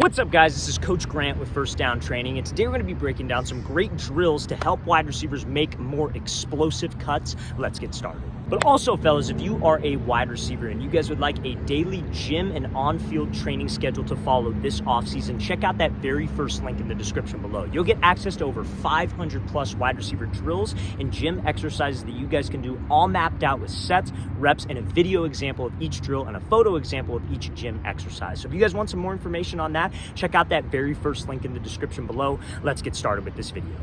What's up, guys? This is Coach Grant with First Down Training, and today we're going to be breaking down some great drills to help wide receivers make more explosive cuts. Let's get started. But also, fellas, if you are a wide receiver and you guys would like a daily gym and on-field training schedule to follow this offseason, check out that very first link in the description below. You'll get access to over 500 plus wide receiver drills and gym exercises that you guys can do, all mapped out with sets, reps, and a video example of each drill and a photo example of each gym exercise. So if you guys want some more information on that, check out that very first link in the description below. Let's get started with this video.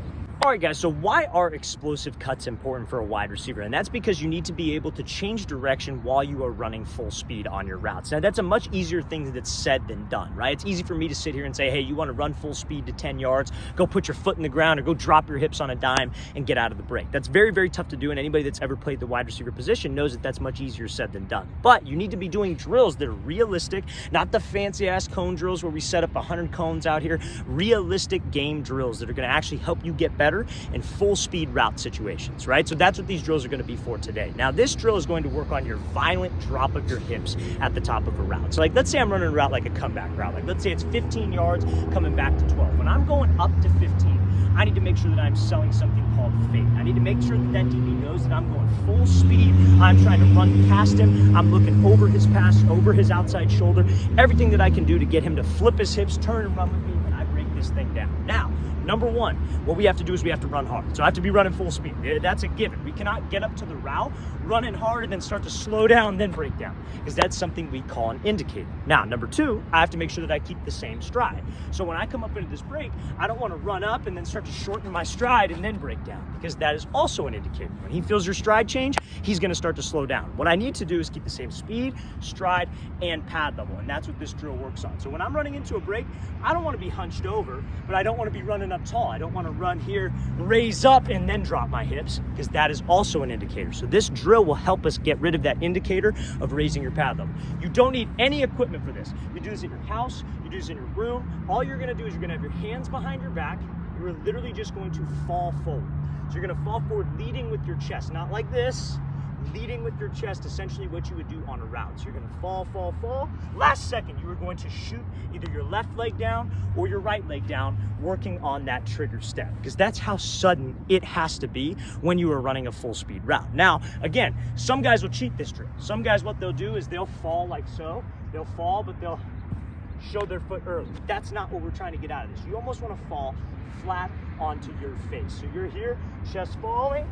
All right, guys, so why are explosive cuts important for a wide receiver? And that's because you need to be able to change direction while you are running full speed on your routes. Now, that's a much easier thing that's said than done, right? It's easy for me to sit here and say, hey, you want to run full speed to 10 yards, go put your foot in the ground or go drop your hips on a dime and get out of the break. That's very, very tough to do, and anybody that's ever played the wide receiver position knows that that's much easier said than done. But you need to be doing drills that are realistic, not the fancy-ass cone drills where we set up 100 cones out here, realistic game drills that are going to actually help you get better in full speed route situations, right? So that's what these drills are going to be for today. Now, this drill is going to work on your violent drop of your hips at the top of a route. So like, let's say I'm running a route like a comeback route. Like, let's say it's 15 yards coming back to 12. When I'm going up to 15, I need to make sure that I'm selling something called fade. I need to make sure that DB knows that I'm going full speed. I'm trying to run past him. I'm looking over his pass, over his outside shoulder, everything that I can do to get him to flip his hips, turn and run with me, and I break this thing down. Now, number one, what we have to do is we have to run hard. So I have to be running full speed. That's a given. We cannot get up to the route, running hard, and then start to slow down, then break down, because that's something we call an indicator. Now, number two, I have to make sure that I keep the same stride. So when I come up into this break, I don't want to run up and then start to shorten my stride and then break down, because that is also an indicator. When he feels your stride change, he's going to start to slow down. What I need to do is keep the same speed, stride, and pad level, and that's what this drill works on. So when I'm running into a break, I don't want to be hunched over, but I don't want to be running up tall. I don't want to run here, raise up, and then drop my hips, because that is also an indicator. So this drill will help us get rid of that indicator of raising your pad level. You don't need any equipment for this. You do this at your house, you do this in your room. All you're going to do is you're going to have your hands behind your back. You're literally just going to fall forward. So you're going to fall forward leading with your chest, not like this. Leading with your chest, essentially what you would do on a route. So you're going to fall, fall, fall. Last second, you are going to shoot either your left leg down or your right leg down, working on that trigger step, because that's how sudden it has to be when you are running a full speed route. Now, again, some guys will cheat this drill. Some guys, what they'll do is they'll fall like so. They'll fall, but they'll show their foot early. That's not what we're trying to get out of this. You almost want to fall flat onto your face. So you're here, chest falling.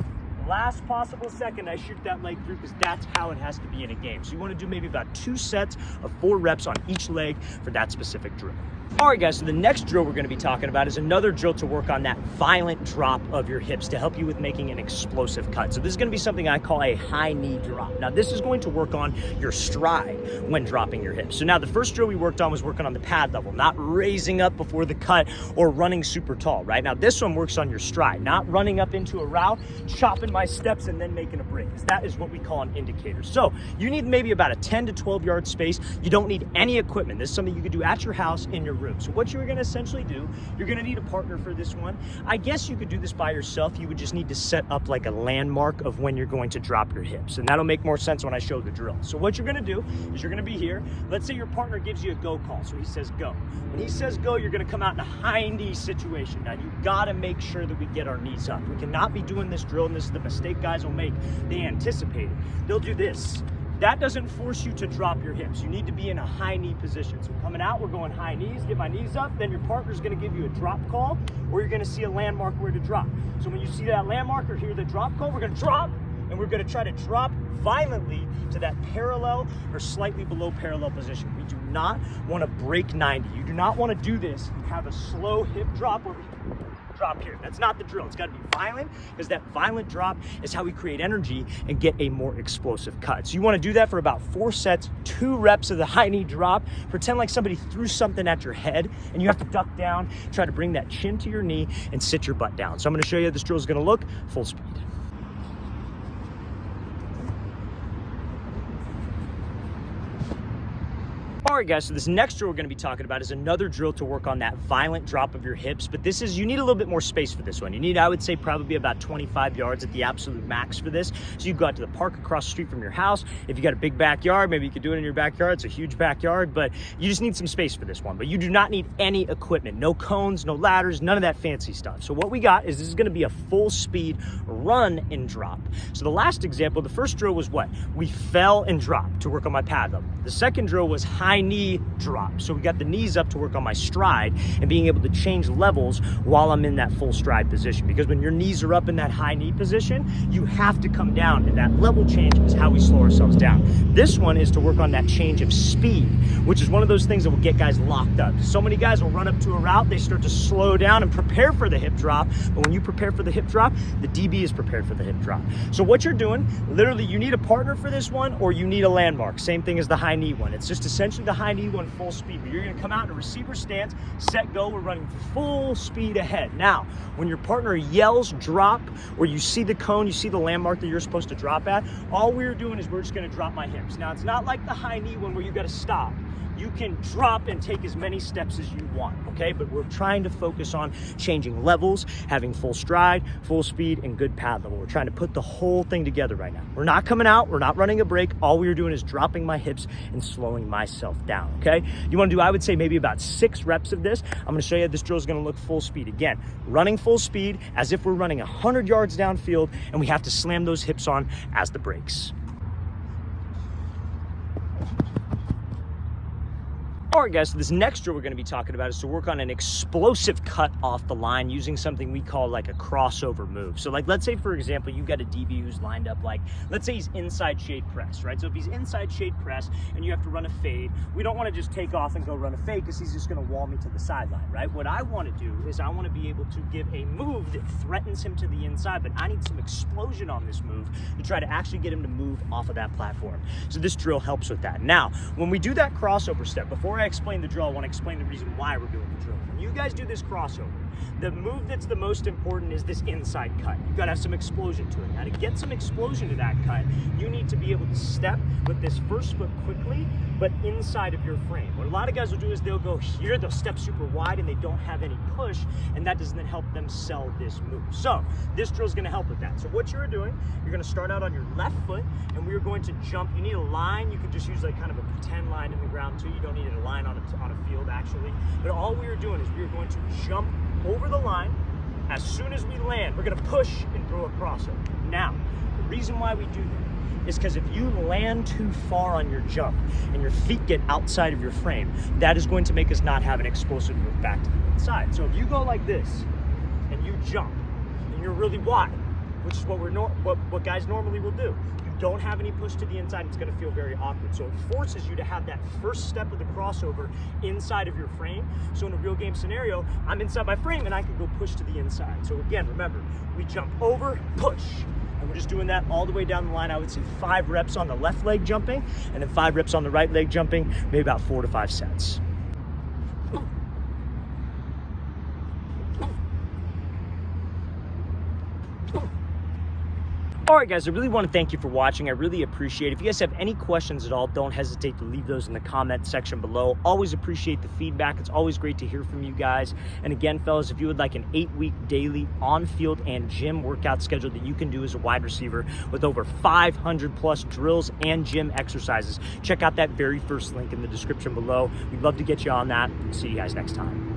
Last possible second, I shoot that leg through, because that's how it has to be in a game. So you want to do maybe about 2 sets of 4 reps on each leg for that specific drill. All right, guys, so the next drill we're going to be talking about is another drill to work on that violent drop of your hips to help you with making an explosive cut. So this is going to be something I call a high knee drop. Now, this is going to work on your stride when dropping your hips. So now the first drill we worked on was working on the pad level, not raising up before the cut or running super tall, right? Now, this one works on your stride, not running up into a route, chopping my steps, and then making a break. That is what we call an indicator. So you need maybe about a 10 to 12 yard space. You don't need any equipment. This is something you could do at your house, in your room. So what you're going to essentially do, you're going to need a partner for this one. I guess you could do this by yourself. You would just need to set up like a landmark of when you're going to drop your hips, and that'll make more sense when I show the drill. So what you're going to do is you're going to be here. Let's say your partner gives you a go call, so he says go. When he says go, you're going to come out in a high knee situation. Now, you got to make sure that we get our knees up. We cannot be doing this drill, and this is the mistake guys will make. They anticipate it. They'll do this. That doesn't force you to drop your hips. You need to be in a high knee position. So coming out, we're going high knees, get my knees up, then your partner's gonna give you a drop call, or you're gonna see a landmark where to drop. So when you see that landmark or hear the drop call, we're gonna drop, and we're gonna try to drop violently to that parallel or slightly below parallel position. We do not wanna break 90. You do not wanna do this and have a slow hip drop over here. Drop here. That's not the drill. It's got to be violent, because that violent drop is how we create energy and get a more explosive cut. So you want to do that for about 4 sets, 2 reps of the high knee drop. Pretend like somebody threw something at your head and you have to duck down, try to bring that chin to your knee and sit your butt down. So I'm going to show you how this drill is going to look full speed. All right, All right, guys, so this next drill we're going to be talking about is another drill to work on that violent drop of your hips, but you need a little bit more space for this one. You need, I would say, probably about 25 yards at the absolute max for this. So you go out to the park across the street from your house. If you got a big backyard, maybe you could do it in your backyard. It's a huge backyard, but you just need some space for this one. But you do not need any equipment, no cones, no ladders, none of that fancy stuff. So what we got is this is going to be a full speed run and drop. So the last example, the first drill was what? We fell and dropped to work on my pad level. The second drill was high knee drop. So we got the knees up to work on my stride and being able to change levels while I'm in that full stride position. Because when your knees are up in that high knee position, you have to come down, and that level change is how we slow ourselves down. This one is to work on that change of speed, which is one of those things that will get guys locked up. So many guys will run up to a route, they start to slow down and prepare for the hip drop. But when you prepare for the hip drop, the DB is prepared for the hip drop. So what you're doing, literally you need a partner for this one, or you need a landmark. Same thing as the high knee one. It's just essentially the high knee one full speed, but you're gonna come out in a receiver stance, set, go, we're running full speed ahead. Now, when your partner yells drop, or you see the cone, you see the landmark that you're supposed to drop at, all we're doing is we're just gonna drop my hips. Now, it's not like the high knee one where you gotta stop. You can drop and take as many steps as you want, okay? But we're trying to focus on changing levels, having full stride, full speed, and good pad level. We're trying to put the whole thing together right now. We're not coming out, we're not running a break. All we're doing is dropping my hips and slowing myself down, okay? You wanna do, I would say, maybe about 6 reps of this. I'm gonna show you this drill is gonna look full speed. Again, running full speed as if we're running 100 yards downfield, and we have to slam those hips on as the brakes. All right, guys, so this next drill we're going to be talking about is to work on an explosive cut off the line using something we call like a crossover move. So like, let's say, for example, you got a DB who's lined up like, let's say he's inside shade press, right? So if he's inside shade press and you have to run a fade, we don't want to just take off and go run a fade because he's just going to wall me to the sideline, right? What I want to do is I want to be able to give a move that threatens him to the inside, but I need some explosion on this move to try to actually get him to move off of that platform. So this drill helps with that. Now, when we do that crossover step, before I explain the drill, I want to explain the reason why we're doing the drill. When you guys do this crossover, the move that's the most important is this inside cut. You've got to have some explosion to it. Now, to get some explosion to that cut, you need to be able to step with this first foot quickly, but inside of your frame. What a lot of guys will do is they'll go here, they'll step super wide, and they don't have any push, and that doesn't help them sell this move. So this drill is going to help with that. So what you're doing, you're going to start out on your left foot, and we're going to jump. You need a line. You can just use like kind of a pretend line in the ground too. You don't need a line on a field actually. But all we are doing is we're going to jump over the line. As soon as we land, we're going to push and throw a crossover. Now, the reason why we do that is because if you land too far on your jump and your feet get outside of your frame, that is going to make us not have an explosive move back to the inside. So if you go like this and you jump and you're really wide, which is what guys normally will do, you don't have any push to the inside, it's going to feel very awkward. So it forces you to have that first step of the crossover inside of your frame. So in a real game scenario, I'm inside my frame and I can go push to the inside. So again, remember, we jump over, push. And we're just doing that all the way down the line. I would say 5 reps on the left leg jumping, and then 5 reps on the right leg jumping, maybe about 4 to 5 sets. All right, guys, I really want to thank you for watching. I really appreciate it. If you guys have any questions at all, don't hesitate to leave those in the comment section below. Always appreciate the feedback. It's always great to hear from you guys. And again, fellas, if you would like an 8-week daily on-field and gym workout schedule that you can do as a wide receiver with over 500 plus drills and gym exercises, check out that very first link in the description below. We'd love to get you on that. See you guys next time.